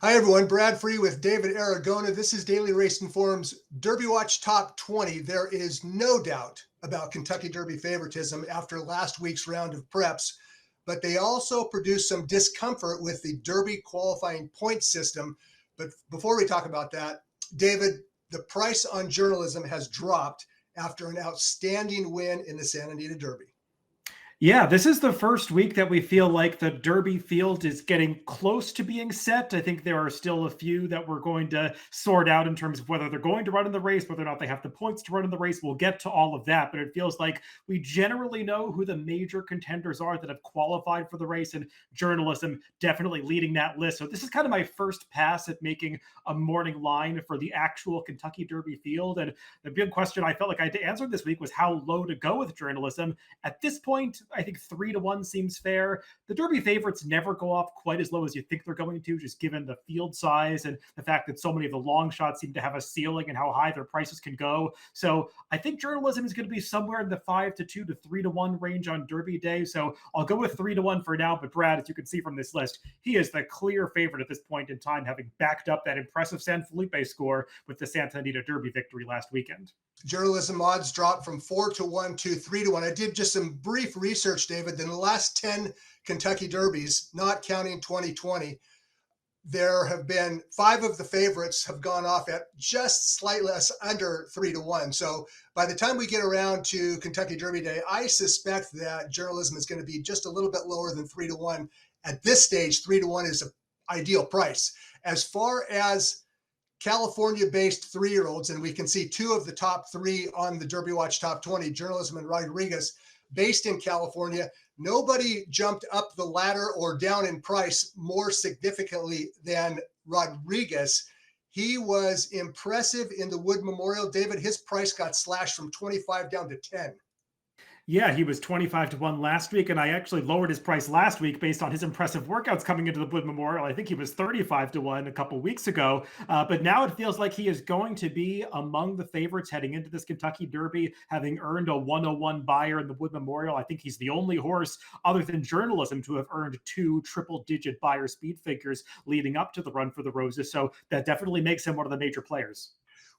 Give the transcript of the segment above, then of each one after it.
Hi, everyone. Brad Free with David Aragona. This is Daily Race Inform's Derby Watch Top 20. There is no doubt about Kentucky Derby favoritism after last week's round of preps, but they also produced some discomfort with the Derby qualifying point system. But before we talk about that, David, the price on journalism has dropped after an outstanding win in the Santa Anita Derby. Yeah, this is the first week that we feel like the Derby field is getting close to being set. I think there are still a few that we're going to sort out in terms of whether they're going to run in the race, whether or not they have the points to run in the race. We'll get to all of that, but it feels like we generally know who the major contenders are that have qualified for the race, and journalism definitely leading that list. So this is kind of my first pass at making a morning line for the actual Kentucky Derby field. And the big question I felt like I had to answer this week was how low to go with journalism. At this point, I think 3-1 seems fair. The Derby favorites never go off quite as low as you think they're going to, just given the field size and the fact that so many of the long shots seem to have a ceiling and how high their prices can go. So I think journalism is going to be somewhere in the 5-2 to 3-1 range on Derby day. So I'll go with 3-1 for now. But Brad, as you can see from this list, he is the clear favorite at this point in time, having backed up that impressive San Felipe score with the Santa Anita Derby victory last weekend. Journalism odds dropped from 4-1 to 3-1. I did just some brief research, David. In the last 10 Kentucky Derbies, not counting 2020, there have been 5 of the favorites have gone off at just slightly less under 3-1. So by the time we get around to Kentucky Derby Day, I suspect that journalism is going to be just a little bit lower than 3-1. At this stage, 3-1 is an ideal price. As far as California-based 3-year-olds, and we can see 2 of the top 3 on the Derby Watch Top 20, Journalism and Rodriguez, based in California. Nobody jumped up the ladder or down in price more significantly than Rodriguez. He was impressive in the Wood Memorial. David, his price got slashed from 25 down to 10. Yeah, he was 25-1 last week, and I actually lowered his price last week based on his impressive workouts coming into the Wood Memorial. I think he was 35-1 a couple weeks ago, but now it feels like he is going to be among the favorites heading into this Kentucky Derby, having earned a 101 buyer in the Wood Memorial. I think he's the only horse other than journalism to have earned 2 triple-digit buyer speed figures leading up to the Run for the Roses, so that definitely makes him one of the major players.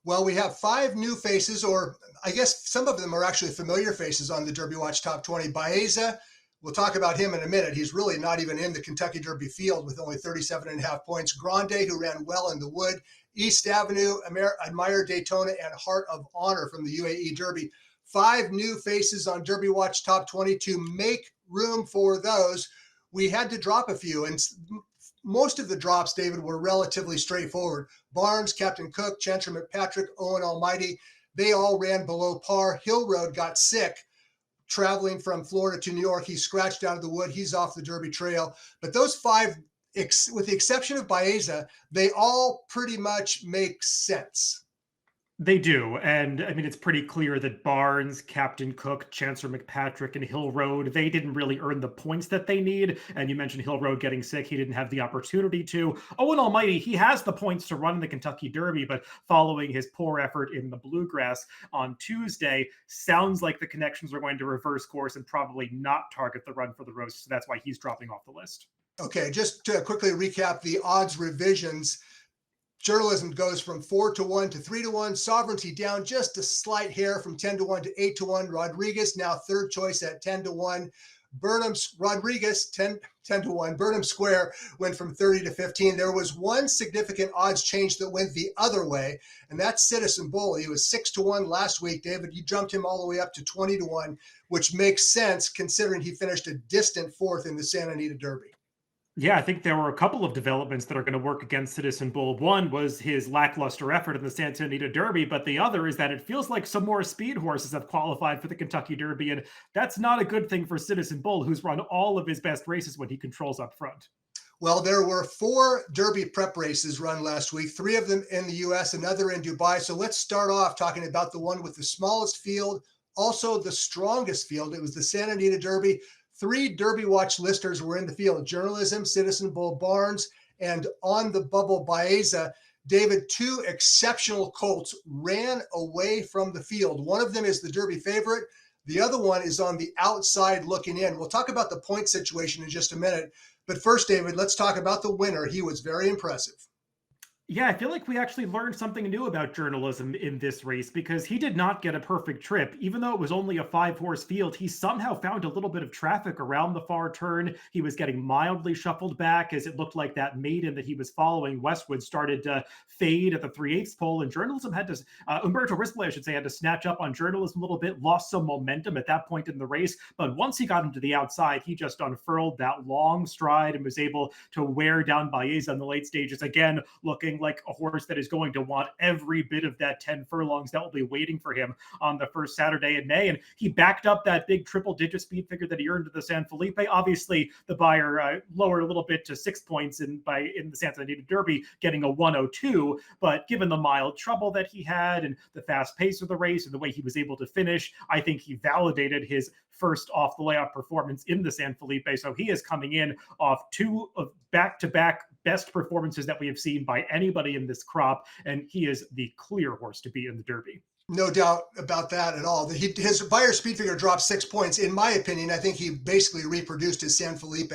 Well, we have 5 new faces, or I guess some of them are actually familiar faces on the Derby Watch Top 20. Baeza, we'll talk about him in a minute. He's really not even in the Kentucky Derby field with only 37.5 points. Grande, who ran well in the Wood. East Avenue, Admire Daytona, and Heart of Honor from the UAE Derby. 5 new faces on Derby Watch Top 20. To make room for those, we had to drop a few, and most of the drops, David, were relatively straightforward. Barnes, Captain Cook, Chancellor McPatrick, Owen Almighty, they all ran below par. Hill Road got sick traveling from Florida to New York. He scratched out of the Wood. He's off the Derby Trail. But those 5, with the exception of Baeza, they all pretty much make sense. They do. And I mean, it's pretty clear that Barnes, Captain Cook, Chancellor McPatrick, and Hill Road, they didn't really earn the points that they need. And you mentioned Hill Road getting sick. He didn't have the opportunity to. Owen Almighty, he has the points to run in the Kentucky Derby, but following his poor effort in the Bluegrass on Tuesday, sounds like the connections are going to reverse course and probably not target the Run for the Roses. So that's why he's dropping off the list. Okay, just to quickly recap the odds revisions. Journalism goes from 4-1 to 3-1. Sovereignty down just a slight hair from 10-1 to 8-1. Rodriguez now third choice at 10-1. Rodriguez 10-1. Burnham Square went from 30 to 15. There was one significant odds change that went the other way, and that's Citizen Bull. He was 6-1 last week. David, you jumped him all the way up to 20-1, which makes sense considering he finished a distant 4th in the Santa Anita Derby. Yeah, I think there were a couple of developments that are going to work against Citizen Bull. One was his lackluster effort in the Santa Anita Derby, but the other is that it feels like some more speed horses have qualified for the Kentucky Derby, and that's not a good thing for Citizen Bull, who's run all of his best races when he controls up front. Well, there were 4 Derby prep races run last week, 3 of them in the U.S., another in Dubai. So let's start off talking about the one with the smallest field, also the strongest field. It was the Santa Anita Derby. 3 Derby Watch listers were in the field: Journalism, Citizen Bull, Barnes, and on the bubble Baeza. David, 2 exceptional colts ran away from the field. One of them is the Derby favorite. The other one is on the outside looking in. We'll talk about the point situation in just a minute. But first, David, let's talk about the winner. He was very impressive. Yeah, I feel like we actually learned something new about journalism in this race because he did not get a perfect trip. Even though it was only a 5 horse field, he somehow found a little bit of traffic around the far turn. He was getting mildly shuffled back as it looked like that maiden that he was following westward started to fade at the 3/8 pole. And journalism had to, Umberto Rispoli, I should say, had to snatch up on journalism a little bit, lost some momentum at that point in the race. But once he got into the outside, he just unfurled that long stride and was able to wear down Baeza in the late stages, again, looking like a horse that is going to want every bit of that 10 furlongs that will be waiting for him on the first Saturday in May. And he backed up that big triple digit speed figure that he earned at the San Felipe. Obviously, the buyer lowered a little bit to 6 points in the Santa Anita Derby, getting a 102. But given the mild trouble that he had and the fast pace of the race and the way he was able to finish, I think he validated his first off the layout performance in the San Felipe. So he is coming in off 2 of back-to-back best performances that we have seen by anybody in this crop, and he is the clear horse to beat in the Derby. No doubt about that at all. His buyer speed figure dropped 6 points. In my opinion, I think he basically reproduced his San Felipe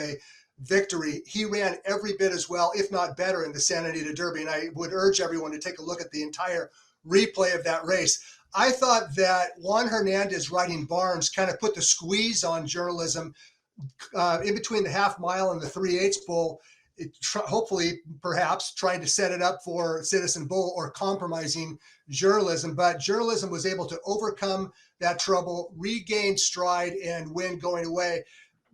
victory. He ran every bit as well, if not better, in the Santa Anita Derby. And I would urge everyone to take a look at the entire replay of that race. I thought that Juan Hernandez riding Barnes kind of put the squeeze on journalism in between the half mile and the 3/8 pole. Hopefully, perhaps trying to set it up for Citizen Bull or compromising journalism. But journalism was able to overcome that trouble, regain stride, and win going away.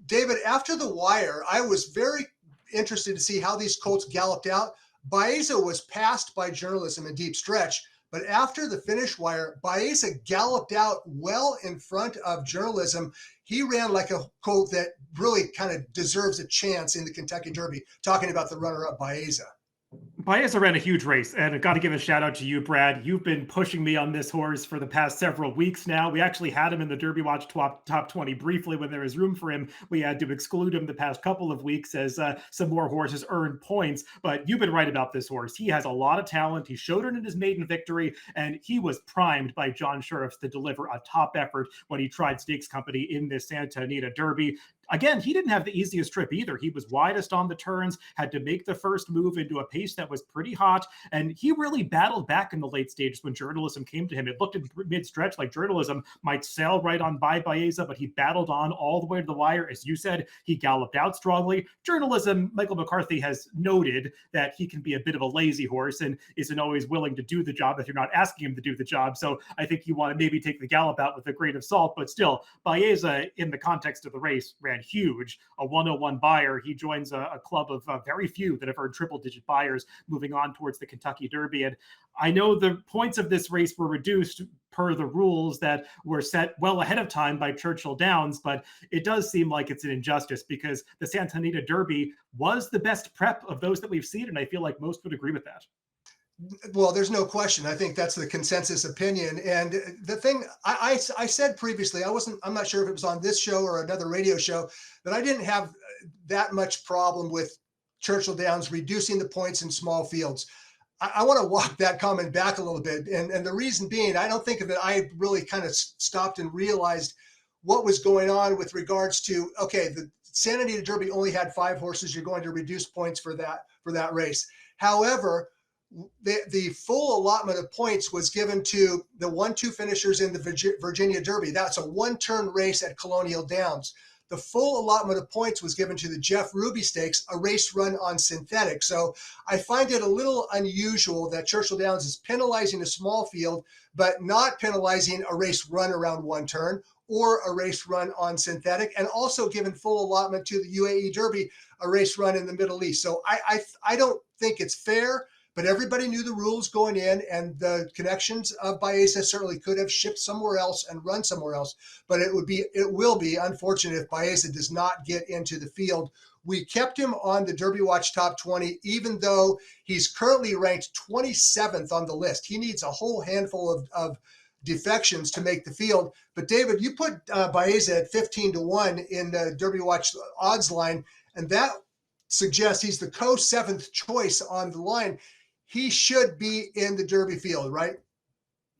David, after the wire, I was very interested to see how these colts galloped out. Baeza was passed by journalism in deep stretch, but after the finish wire, Baeza galloped out well in front of journalism. He ran like a colt that really kind of deserves a chance in the Kentucky Derby, talking about the runner-up Baeza. Baeza ran a huge race, and I got to give a shout out to you, Brad. You've been pushing me on this horse for the past several weeks now. We actually had him in the Derby Watch top 20 briefly when there was room for him. We had to exclude him the past couple of weeks as some more horses earned points, but you've been right about this horse. He has a lot of talent. He showed it in his maiden victory, and he was primed by John Sheriffs to deliver a top effort when he tried Stakes Company in this Santa Anita Derby. Again, he didn't have the easiest trip either. He was widest on the turns, had to make the first move into a pace that was pretty hot, and he really battled back in the late stages when journalism came to him. It looked in mid-stretch like journalism might sail right on by Baeza, but he battled on all the way to the wire. As you said, he galloped out strongly. Journalism, Michael McCarthy has noted that he can be a bit of a lazy horse and isn't always willing to do the job if you're not asking him to do the job. So I think you want to maybe take the gallop out with a grain of salt, but still, Baeza, in the context of the race, ran huge. A 101 buyer. He joins a club of very few that have earned triple digit buyers moving on towards the Kentucky Derby. And I know the points of this race were reduced per the rules that were set well ahead of time by Churchill Downs, but it does seem like it's an injustice because the Santa Anita Derby was the best prep of those that we've seen, and I feel like most would agree with that. Well, there's no question. I think that's the consensus opinion. And the thing I said previously, I'm not sure if it was on this show or another radio show, that I didn't have that much problem with Churchill Downs reducing the points in small fields. I want to walk that comment back a little bit. And the reason being, I don't think of it. I really kind of stopped and realized what was going on with regards to, okay, the Santa Anita Derby only had 5 horses. You're going to reduce points for that race. However, the full allotment of points was given to the 1-2 finishers in the Virginia Derby. That's a 1-turn race at Colonial Downs. The full allotment of points was given to the Jeff Ruby Stakes, a race run on synthetic. So I find it a little unusual that Churchill Downs is penalizing a small field, but not penalizing a race run around 1 turn or a race run on synthetic, and also given full allotment to the UAE Derby, a race run in the Middle East. So I don't think it's fair. But everybody knew the rules going in, and the connections of Baeza certainly could have shipped somewhere else and run somewhere else. But it will be unfortunate if Baeza does not get into the field. We kept him on the Derby Watch top 20, even though he's currently ranked 27th on the list. He needs a whole handful of defections to make the field. But David, you put Baeza at 15-1 in the Derby Watch odds line, and that suggests he's the co-7th choice on the line. He should be in the Derby field, right?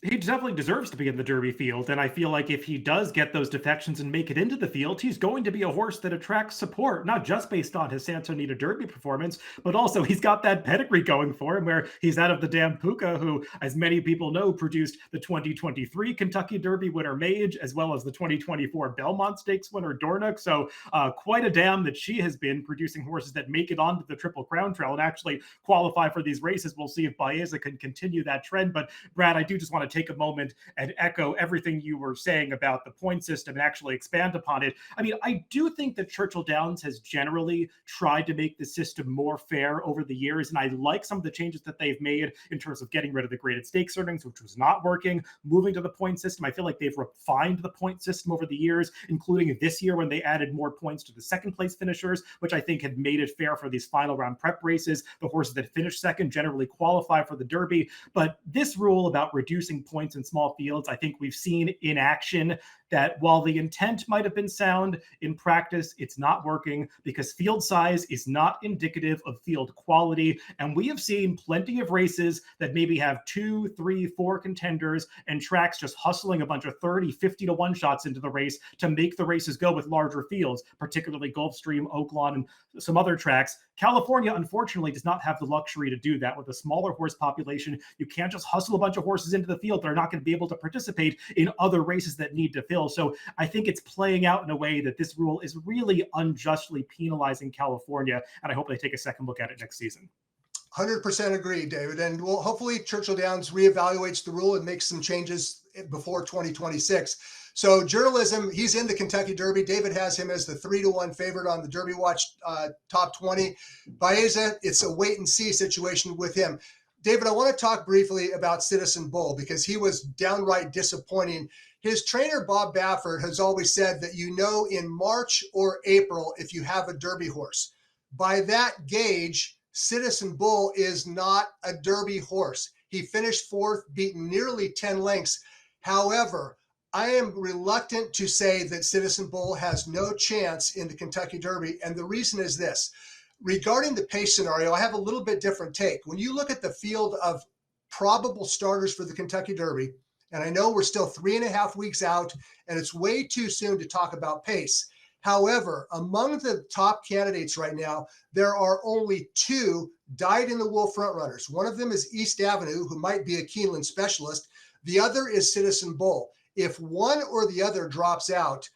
He definitely deserves to be in the Derby field, and I feel like if he does get those defections and make it into the field, he's going to be a horse that attracts support, not just based on his Santa Anita Derby performance, but also he's got that pedigree going for him where he's out of the damn Puka, who, as many people know, produced the 2023 Kentucky Derby winner Mage, as well as the 2024 Belmont Stakes winner Dornoch. So quite a dam that she has been producing horses that make it onto the Triple Crown Trail and actually qualify for these races. We'll see if Baeza can continue that trend. But Brad, I do just want to take a moment and echo everything you were saying about the point system and actually expand upon it. I mean, I do think that Churchill Downs has generally tried to make the system more fair over the years, and I like some of the changes that they've made in terms of getting rid of the graded stakes earnings, which was not working, moving to the point system. I feel like they've refined the point system over the years, including this year when they added more points to the second place finishers, which I think had made it fair for these final round prep races. The horses that finish second generally qualify for the Derby, but this rule about reducing points in small fields, I think we've seen in action that while the intent might have been sound, in practice, it's not working because field size is not indicative of field quality. And we have seen plenty of races that maybe have 2, 3, 4 contenders and tracks just hustling a bunch of 30, 50 to 1 shots into the race to make the races go with larger fields, particularly Gulfstream, Oaklawn, and some other tracks. California, unfortunately, does not have the luxury to do that. With a smaller horse population, you can't just hustle a bunch of horses into the field. They're not going to be able to participate in other races that need to fill. So I think it's playing out in a way that this rule is really unjustly penalizing California, and I hope they take a second look at it next season. 100% agree, David. And well, hopefully Churchill Downs reevaluates the rule and makes some changes before 2026. So journalism, he's in the Kentucky Derby. David has him as the 3-1 favorite on the Derby Watch top 20. Baeza, it's a wait and see situation with him. David, I want to talk briefly about Citizen Bull because he was downright disappointing. His trainer, Bob Baffert, has always said that you know in March or April if you have a Derby horse. By that gauge, Citizen Bull is not a Derby horse. He finished fourth, beaten nearly 10 lengths. However, I am reluctant to say that Citizen Bull has no chance in the Kentucky Derby. And the reason is this. Regarding the pace scenario, I have a little bit different take. When you look at the field of probable starters for the Kentucky Derby, and I know we're still 3.5 weeks out, and it's way too soon to talk about pace. However, among the top candidates right now, there are only 2 dyed-in-the-wool frontrunners. One of them is East Avenue, who might be a Keeneland specialist. The other is Citizen Bull. If one or the other drops out,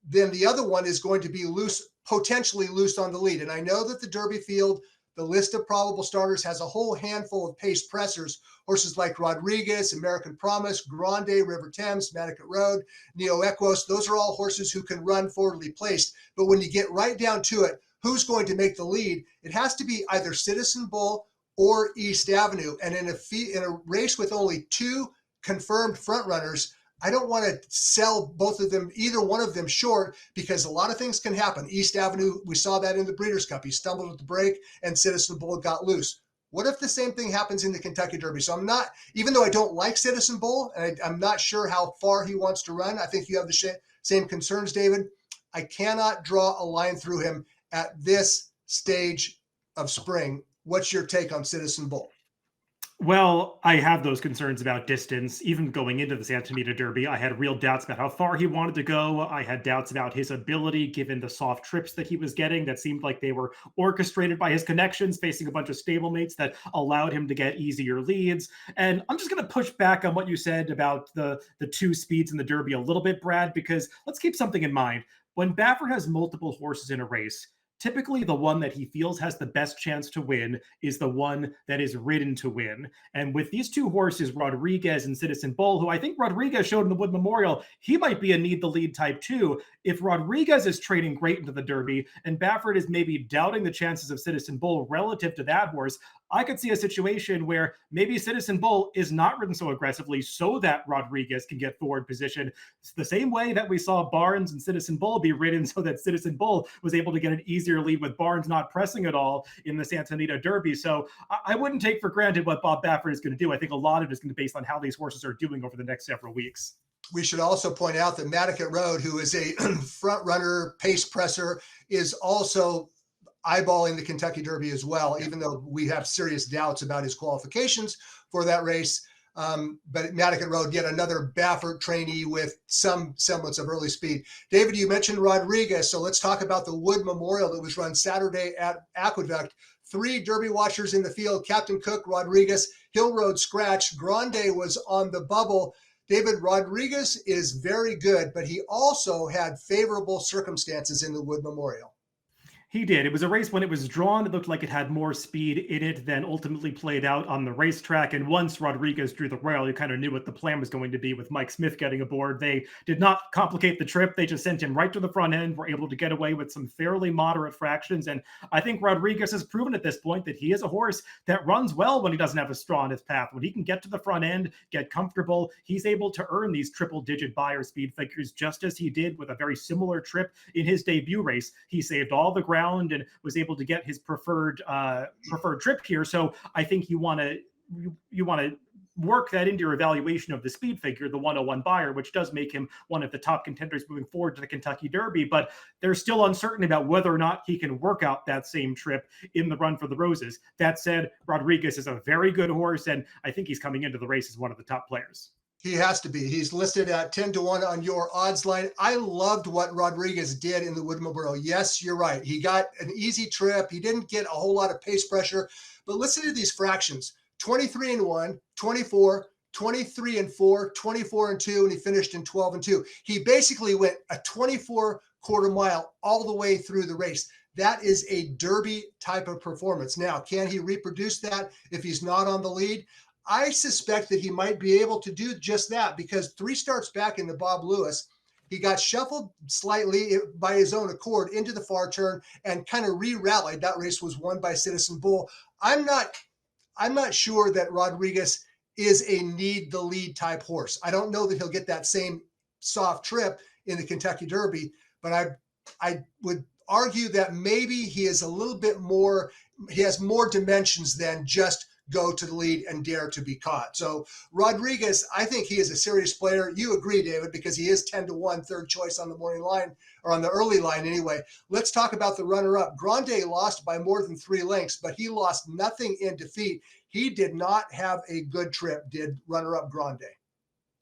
then the other one is going to be loose, potentially loose on the lead. And I know that the Derby field, the list of probable starters, has a whole handful of pace pressers, horses like Rodriguez, American Promise, Grande, River Thames, Matticat Road, Neo Equos. Those are all horses who can run forwardly placed. But when you get right down to it, who's going to make the lead? It has to be either Citizen Bull or East Avenue. And in a race with only 2 confirmed frontrunners, I don't want to sell both of them, either one of them short, because a lot of things can happen. East Avenue, we saw that in the Breeders' Cup. He stumbled at the break and Citizen Bull got loose. What if the same thing happens in the Kentucky Derby? So I'm not, even though I don't like Citizen Bull, and I'm not sure how far he wants to run, I think you have the same concerns, David. I cannot draw a line through him at this stage of spring. What's your take on Citizen Bull? Well, I have those concerns about distance. Even going into the Santa Anita Derby, I had real doubts about how far he wanted to go. I had doubts about his ability, given the soft trips that he was getting that seemed like they were orchestrated by his connections, facing a bunch of stablemates that allowed him to get easier leads. And I'm just going to push back on what you said about the 2 speeds in the Derby a little bit, Brad, because let's keep something in mind. When Baffert has multiple horses in a race, typically the one that he feels has the best chance to win is the one that is ridden to win. And with these 2 horses, Rodriguez and Citizen Bull, who I think Rodriguez showed in the Wood Memorial, he might be a need the lead type too. If Rodriguez is trading great into the Derby and Baffert is maybe doubting the chances of Citizen Bull relative to that horse, I could see a situation where maybe Citizen Bull is not ridden so aggressively so that Rodriguez can get forward position. It's the same way that we saw Barnes and Citizen Bull be ridden so that Citizen Bull was able to get an easier lead with Barnes not pressing at all in the Santa Anita Derby. So I wouldn't take for granted what Bob Baffert is going to do. I think a lot of it is going to be based on how these horses are doing over the next several weeks. We should also point out that Matticat Road, who is a front runner, pace presser, is also eyeballing the Kentucky Derby as well, even though we have serious doubts about his qualifications for that race. But Matticat Road, yet another Baffert trainee with some semblance of early speed. David, you mentioned Rodriguez, so let's talk about the Wood Memorial that was run Saturday at Aqueduct. 3 Derby watchers in the field: Captain Cook, Rodriguez, Hill Road Scratch. Grande was on the bubble. David, Rodriguez is very good, but he also had favorable circumstances in the Wood Memorial. He did. It was a race when it was drawn, it looked like it had more speed in it than ultimately played out on the racetrack. And once Rodriguez drew the rail, you kind of knew what the plan was going to be with Mike Smith getting aboard. They did not complicate the trip. They just sent him right to the front end, were able to get away with some fairly moderate fractions. And I think Rodriguez has proven at this point that he is a horse that runs well when he doesn't have a straw in his path. When he can get to the front end, get comfortable, he's able to earn these triple-digit Beyer speed figures, just as he did with a very similar trip in his debut race. He saved all the ground and was able to get his preferred trip here. So I think you want to work that into your evaluation of the speed figure, the 101 Beyer, which does make him one of the top contenders moving forward to the Kentucky Derby. But there's still uncertainty about whether or not he can work out that same trip in the Run for the Roses. That said, Rodriguez is a very good horse, and I think he's coming into the race as one of the top players. He has to be. He's listed at 10-1 on your odds line. I loved what Rodriguez did in the Wood Memorial. Yes, you're right. He got an easy trip. He didn't get a whole lot of pace pressure. But listen to these fractions: 23-1, 24, 23-4, 24-2, and he finished in 12-2. He basically went a 24 quarter mile all the way through the race. That is a Derby type of performance. Now, can he reproduce that if he's not on the lead? I suspect that he might be able to do just that, because 3 starts back in the Bob Lewis, he got shuffled slightly by his own accord into the far turn and kind of re-rallied. That race was won by Citizen Bull. I'm not sure that Rodriguez is a need the lead type horse. I don't know that he'll get that same soft trip in the Kentucky Derby, but I would argue that maybe he is a little bit more, he has more dimensions than just go to the lead and dare to be caught. So Rodriguez, I think he is a serious player. You agree, David, because he is 10-1, third choice on the morning line, or on the early line anyway. Let's talk about the runner-up. Grande lost by more than 3 lengths, but he lost nothing in defeat. He did not have a good trip, did runner-up Grande.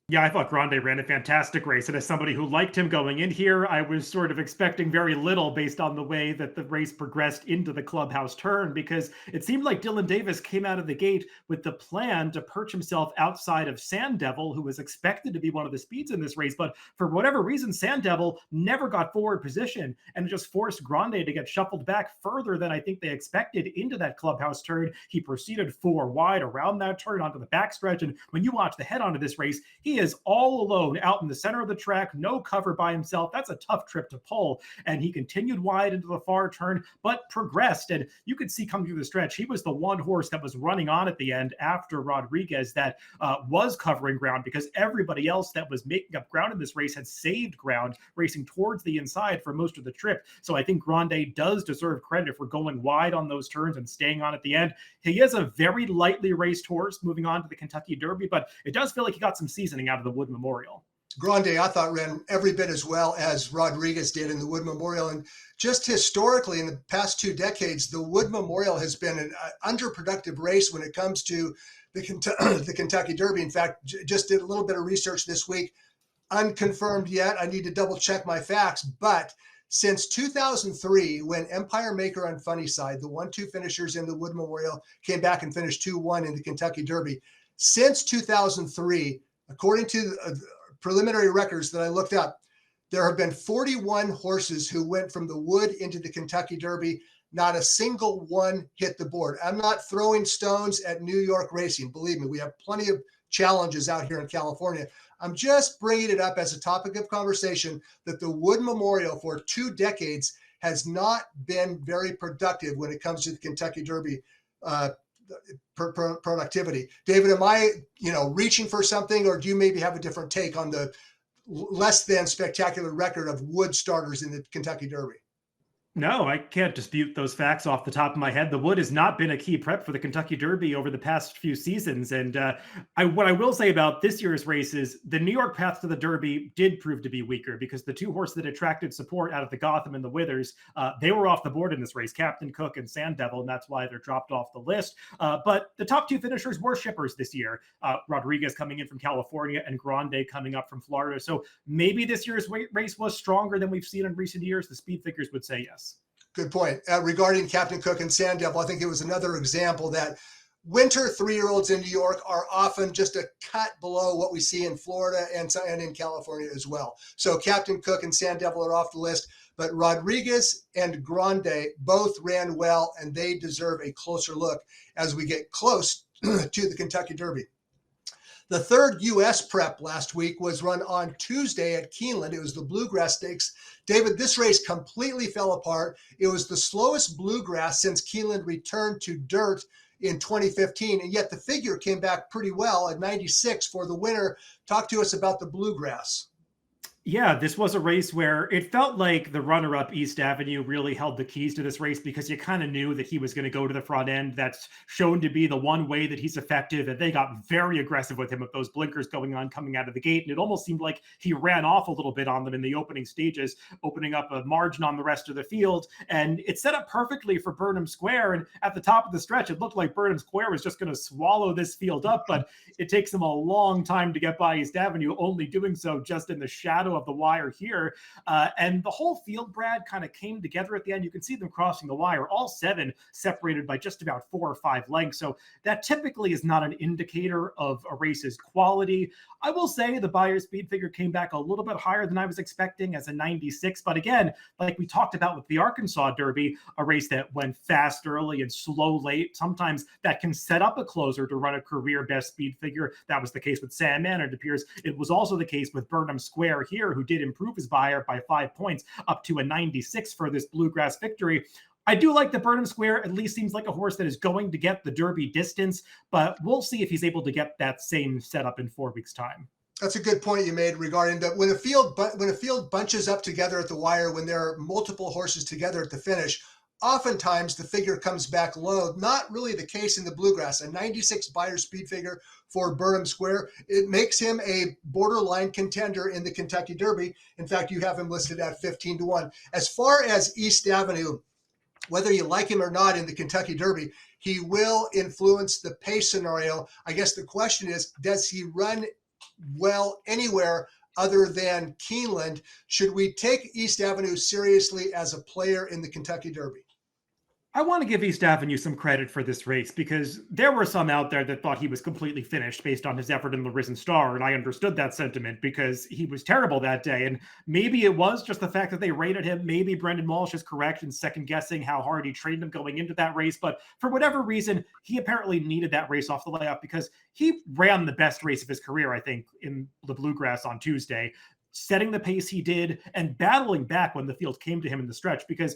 Yeah, I thought Grande ran a fantastic race. And as somebody who liked him going in here, I was sort of expecting very little based on the way that the race progressed into the clubhouse turn, because it seemed like Dylan Davis came out of the gate with the plan to perch himself outside of Sand Devil, who was expected to be one of the speeds in this race. But for whatever reason, Sand Devil never got forward position and just forced Grande to get shuffled back further than I think they expected into that clubhouse turn. He proceeded 4 wide around that turn onto the backstretch. And when you watch the head on of this race, he is all alone out in the center of the track, no cover by himself. That's a tough trip to pull. And he continued wide into the far turn, but progressed. And you could see coming through the stretch, he was the one horse that was running on at the end after Rodriguez that was covering ground, because everybody else that was making up ground in this race had saved ground, racing towards the inside for most of the trip. So I think Grande does deserve credit for going wide on those turns and staying on at the end. He is a very lightly raced horse moving on to the Kentucky Derby, but it does feel like he got some seasoning out of the Wood Memorial. Grande, I thought, ran every bit as well as Rodriguez did in the Wood Memorial. And just historically, in the past 2 decades, the Wood Memorial has been an underproductive race when it comes to the Kentucky Derby. In fact, just did a little bit of research this week, unconfirmed yet. I need to double check my facts. But since 2003, when Empire Maker and Funnyside, the 1-2 finishers in the Wood Memorial, came back and finished 2-1 in the Kentucky Derby, since 2003, according to preliminary records that I looked up, there have been 41 horses who went from the Wood into the Kentucky Derby. Not a single one hit the board. I'm not throwing stones at New York racing. Believe me, we have plenty of challenges out here in California. I'm just bringing it up as a topic of conversation that the Wood Memorial for 2 decades has not been very productive when it comes to the Kentucky Derby productivity. David, am I, reaching for something, or do you maybe have a different take on the less than spectacular record of Wood starters in the Kentucky Derby? No, I can't dispute those facts off the top of my head. The wood has not been a key prep for the Kentucky Derby over the past few seasons. And what I will say about this year's race is the New York path to the Derby did prove to be weaker because the two horses that attracted support out of the Gotham and the Withers, they were off the board in this race, Captain Cook and Sand Devil, and that's why they're dropped off the list. But the top two finishers were shippers this year. Rodriguez coming in from California and Grande coming up from Florida. So maybe this year's race was stronger than we've seen in recent years. The speed figures would say yes. Good point. Regarding Captain Cook and Sand Devil, I think it was another example that winter 3-year-olds in New York are often just a cut below what we see in Florida and in California as well. So Captain Cook and Sand Devil are off the list, but Rodriguez and Grande both ran well, and they deserve a closer look as we get close to the Kentucky Derby. The third U.S. prep last week was run on Tuesday at Keeneland. It was the Bluegrass Stakes. David, this race completely fell apart. It was the slowest Bluegrass since Keeneland returned to dirt in 2015, and yet the figure came back pretty well at 96 for the winner. Talk to us about the Bluegrass. Yeah, this was a race where it felt like the runner-up East Avenue really held the keys to this race because you kind of knew that he was going to go to the front end. That's shown to be the one way that he's effective, and they got very aggressive with him with those blinkers going on coming out of the gate, and it almost seemed like he ran off a little bit on them in the opening stages, opening up a margin on the rest of the field, and it set up perfectly for Burnham Square, and at the top of the stretch, it looked like Burnham Square was just going to swallow this field up, but it takes him a long time to get by East Avenue, only doing so just in the shadow of the wire here. And the whole field, Brad, kind of came together at the end. You can see them crossing the wire, all 7 separated by just about 4 or 5 lengths. So that typically is not an indicator of a race's quality. I will say the Beyer speed figure came back a little bit higher than I was expecting as a 96. But again, like we talked about with the Arkansas Derby, a race that went fast early and slow late, sometimes that can set up a closer to run a career best speed figure. That was the case with Sandman. It appears it was also the case with Burnham Square here, who did improve his Beyer by 5 points up to a 96 for this Bluegrass victory. I do like the Burnham Square. At least seems like a horse that is going to get the Derby distance, but we'll see if he's able to get that same setup in 4 weeks' time. That's a good point you made regarding that. When a field bunches up together at the wire, when there are multiple horses together at the finish, oftentimes the figure comes back low. Not really the case in the Bluegrass. A 96 Beyer speed figure for Burnham Square. It makes him a borderline contender in the Kentucky Derby. In fact, you have him listed at 15-1. As far as East Avenue, whether you like him or not in the Kentucky Derby, he will influence the pace scenario. I guess the question is, does he run well anywhere other than Keeneland? Should we take East Avenue seriously as a player in the Kentucky Derby? I want to give East Avenue some credit for this race because there were some out there that thought he was completely finished based on his effort in the Risen Star, and I understood that sentiment because he was terrible that day. And maybe it was just the fact that they rated him. Maybe Brendan Walsh is correct in second-guessing how hard he trained him going into that race, but for whatever reason, he apparently needed that race off the layup because he ran the best race of his career, I think, in the Bluegrass on Tuesday, setting the pace he did and battling back when the field came to him in the stretch because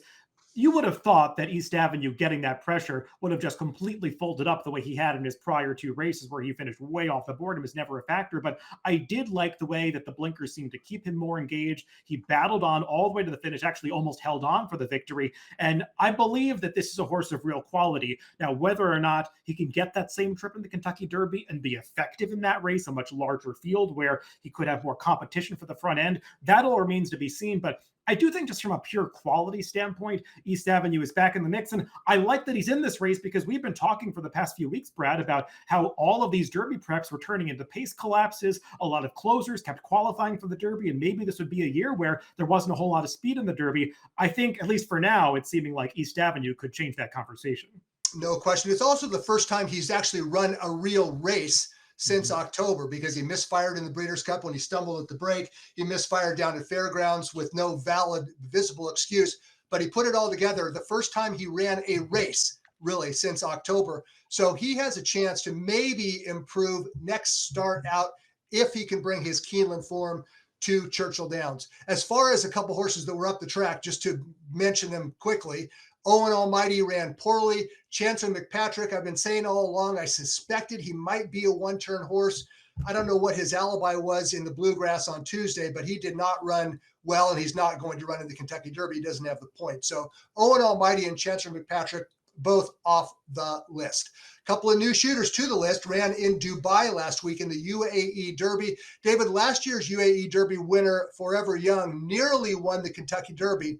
you would have thought that East Avenue getting that pressure would have just completely folded up the way he had in his prior 2 races where he finished way off the board and was never a factor. But I did like the way that the blinkers seemed to keep him more engaged. He battled on all the way to the finish, actually almost held on for the victory. And I believe that this is a horse of real quality. Now, whether or not he can get that same trip in the Kentucky Derby and be effective in that race, a much larger field where he could have more competition for the front end, that all remains to be seen. But I do think just from a pure quality standpoint, East Avenue is back in the mix. And I like that he's in this race because we've been talking for the past few weeks, Brad, about how all of these Derby preps were turning into pace collapses. A lot of closers kept qualifying for the Derby, and maybe this would be a year where there wasn't a whole lot of speed in the Derby. I think, at least for now, it's seeming like East Avenue could change that conversation. No question. It's also the first time he's actually run a real race since October because he misfired in the Breeders' Cup when he stumbled at the break. He misfired down at Fairgrounds with no valid, visible excuse, but he put it all together. The first time he ran a race, really, since October. So he has a chance to maybe improve next start out if he can bring his Keeneland form to Churchill Downs. As far as a couple horses that were up the track, just to mention them quickly, Owen Almighty ran poorly. Chancellor McPatrick, I've been saying all along, I suspected he might be a one-turn horse. I don't know what his alibi was in the Bluegrass on Tuesday, but he did not run well, and he's not going to run in the Kentucky Derby. He doesn't have the point. So Owen Almighty and Chancellor McPatrick both off the list. Couple of new shooters to the list ran in Dubai last week in the UAE Derby. David, last year's UAE Derby winner, Forever Young, nearly won the Kentucky Derby,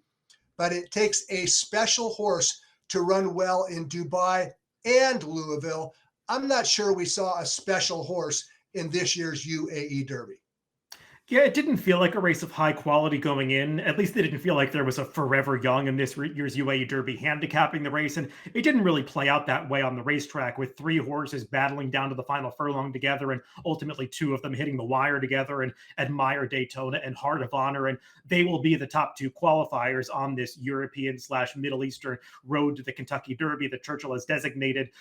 but it takes a special horse to run well in Dubai and Louisville. I'm not sure we saw a special horse in this year's UAE Derby. Yeah, it didn't feel like a race of high quality going in. At least it didn't feel like there was a Forever Young in this year's UAE Derby handicapping the race. And it didn't really play out that way on the racetrack, with three horses battling down to the final furlong together, and ultimately two of them hitting the wire together, and Admire Daytona and Heart of Honor. And they will be the top two qualifiers on this European/Middle Eastern road to the Kentucky Derby that Churchill has designated.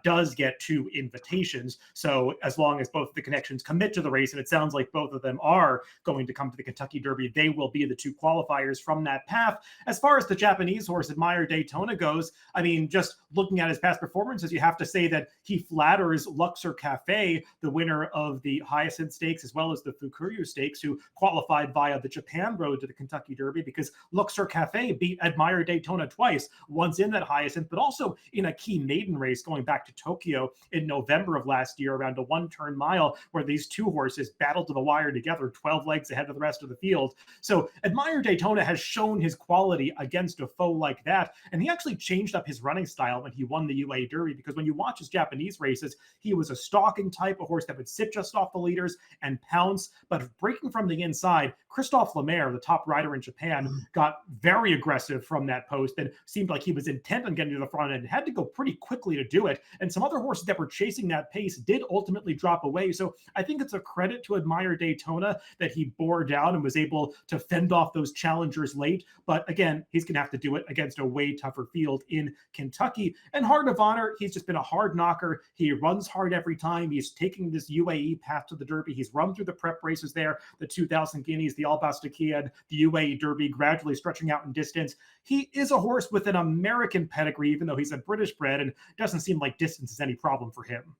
Does get two invitations. So as long as both of the connections commit to the race, and it sounds like both of them are going to come to the Kentucky Derby, they will be the two qualifiers from that path. As far as the Japanese horse Admire Daytona goes, I mean, just looking at his past performances, you have to say that he flatters Luxor Cafe, the winner of the Hyacinth Stakes as well as the Fukuryu Stakes, who qualified via the Japan road to the Kentucky Derby, because Luxor Cafe beat Admire Daytona twice, once in that Hyacinth, but also in a key maiden race going back to Tokyo in November of last year around a one-turn mile, where these two horses battled to the wire together, 12 legs ahead of the rest of the field. So Admire Daytona has shown his quality against a foe like that, and he actually changed up his running style when he won the UAE Derby, because when you watch his Japanese races, he was a stalking type, a horse that would sit just off the leaders and pounce, but breaking from the inside, Christophe Lemaire, the top rider in Japan, got very aggressive from that post and seemed like he was intent on getting to the front and had to go pretty quickly to do it. And some other horses that were chasing that pace did ultimately drop away. So I think it's a credit to Admire Daytona that he bore down and was able to fend off those challengers late. But again, he's going to have to do it against a way tougher field in Kentucky. And Heart of Honor, he's just been a hard knocker. He runs hard every time. He's taking this UAE path to the Derby. He's run through the prep races there, the 2,000 Guineas, the Albastakia, the UAE Derby, gradually stretching out in distance. He is a horse with an American pedigree, even though he's a British bred, and doesn't seem like distance is any problem for him.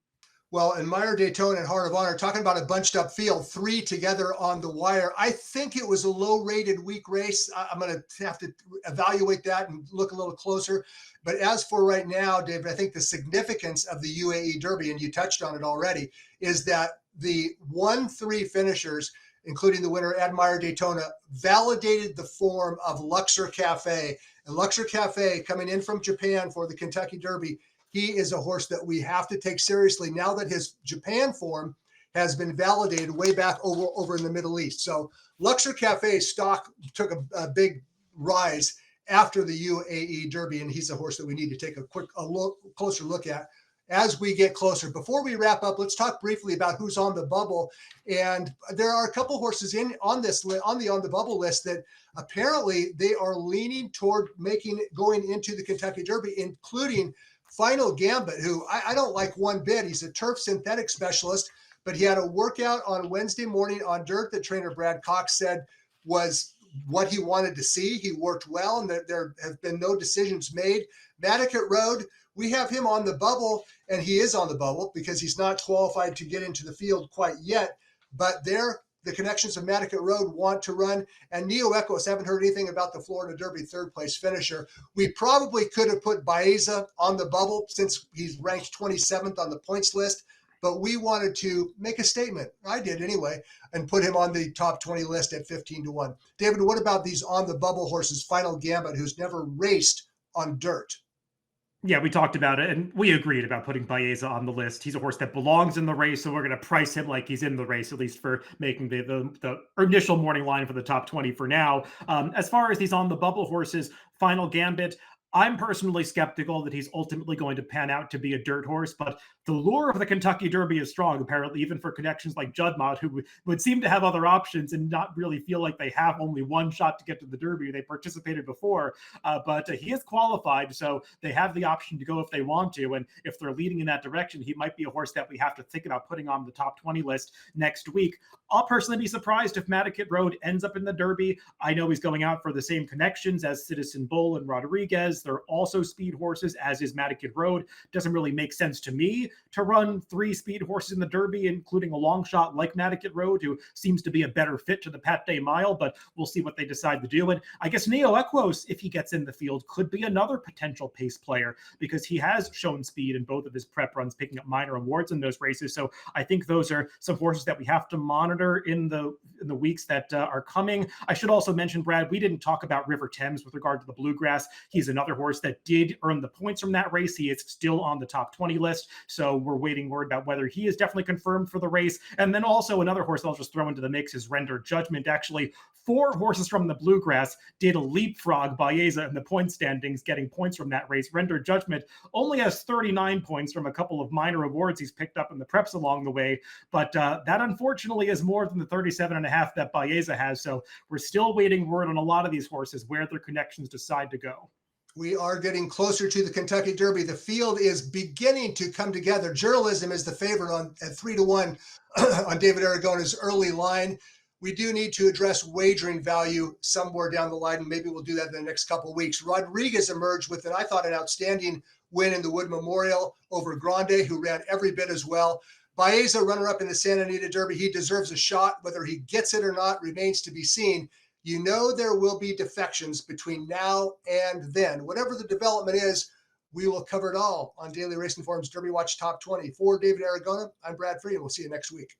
Well, Admire Daytona and Heart of Honor, talking about a bunched up field, three together on the wire. I think it was a low-rated weak race. I'm going to have to evaluate that and look a little closer. But as for right now, David, I think the significance of the UAE Derby, and you touched on it already, is that the 1-3 finishers, including the winner, Admire Daytona, validated the form of Luxor Cafe. And Luxor Cafe, coming in from Japan for the Kentucky Derby, he is a horse that we have to take seriously now that his Japan form has been validated way back over in the Middle East. So Luxor Cafe stock took a big rise after the UAE Derby, and he's a horse that we need to take a closer look at as we get closer. Before we wrap up, let's talk briefly about who's on the bubble. And there are a couple horses on the bubble list that apparently they are leaning toward going into the Kentucky Derby, including Final Gambit, who I don't like one bit. He's a turf synthetic specialist, but he had a workout on Wednesday morning on dirt that trainer Brad Cox said was what he wanted to see. He worked well, and there have been no decisions made. Matticat Road, we have him on the bubble, and he is on the bubble because he's not qualified to get into the field quite yet. But the connections of Matticat Road want to run. And Neo Echoes, haven't heard anything about the Florida Derby third place finisher. We probably could have put Baeza on the bubble since he's ranked 27th on the points list, but we wanted to make a statement. I did anyway, and put him on the top 20 list at 15-1. David, what about these on the bubble horses? Final Gambit, who's never raced on dirt. Yeah, we talked about it, and we agreed about putting Baeza on the list. He's a horse that belongs in the race, so we're going to price him like he's in the race, at least for making the initial morning line for the top 20 for now. As far as these on the bubble horses, Final Gambit, I'm personally skeptical that he's ultimately going to pan out to be a dirt horse, but the lure of the Kentucky Derby is strong, apparently, even for connections like Juddmonte, who would seem to have other options and not really feel like they have only one shot to get to the Derby. They participated before, but he is qualified, so they have the option to go if they want to, and if they're leading in that direction, he might be a horse that we have to think about putting on the top 20 list next week. I'll personally be surprised if Matticat Road ends up in the Derby. I know he's going out for the same connections as Citizen Bull and Rodriguez, because they're also speed horses, as is Matticat Road. Doesn't really make sense to me to run 3 speed horses in the Derby, including a long shot like Matticat Road, who seems to be a better fit to the Pat Day Mile, but we'll see what they decide to do. And I guess Neo Equos, if he gets in the field, could be another potential pace player because he has shown speed in both of his prep runs, picking up minor awards in those races. So I think those are some horses that we have to monitor in the weeks that are coming. I should also mention, Brad, we didn't talk about River Thames with regard to the Bluegrass. He's another horse that did earn the points from that race. He is still on the top 20 list, so we're waiting word about whether he is definitely confirmed for the race. And then also another horse I'll just throw into the mix is Render Judgment. Actually, 4 horses from the Bluegrass did leapfrog Baeza in the point standings, getting points from that race. Render Judgment only has 39 points from a couple of minor awards he's picked up in the preps along the way, but that unfortunately is more than the 37.5 that Baeza has. So we're still waiting word on a lot of these horses where their connections decide to go. We are getting closer to the Kentucky Derby. The field is beginning to come together. Journalism is the favorite at 3-1 on David Aragona's early line. We do need to address wagering value somewhere down the line, and maybe we'll do that in the next couple of weeks. Rodriguez emerged with an outstanding win in the Wood Memorial over Grande, who ran every bit as well. Baeza, runner-up in the Santa Anita Derby, he deserves a shot. Whether he gets it or not remains to be seen. You know there will be defections between now and then. Whatever the development is, we will cover it all on Daily Racing Forum's Derby Watch Top 20. For David Aragona, I'm Brad Free, and we'll see you next week.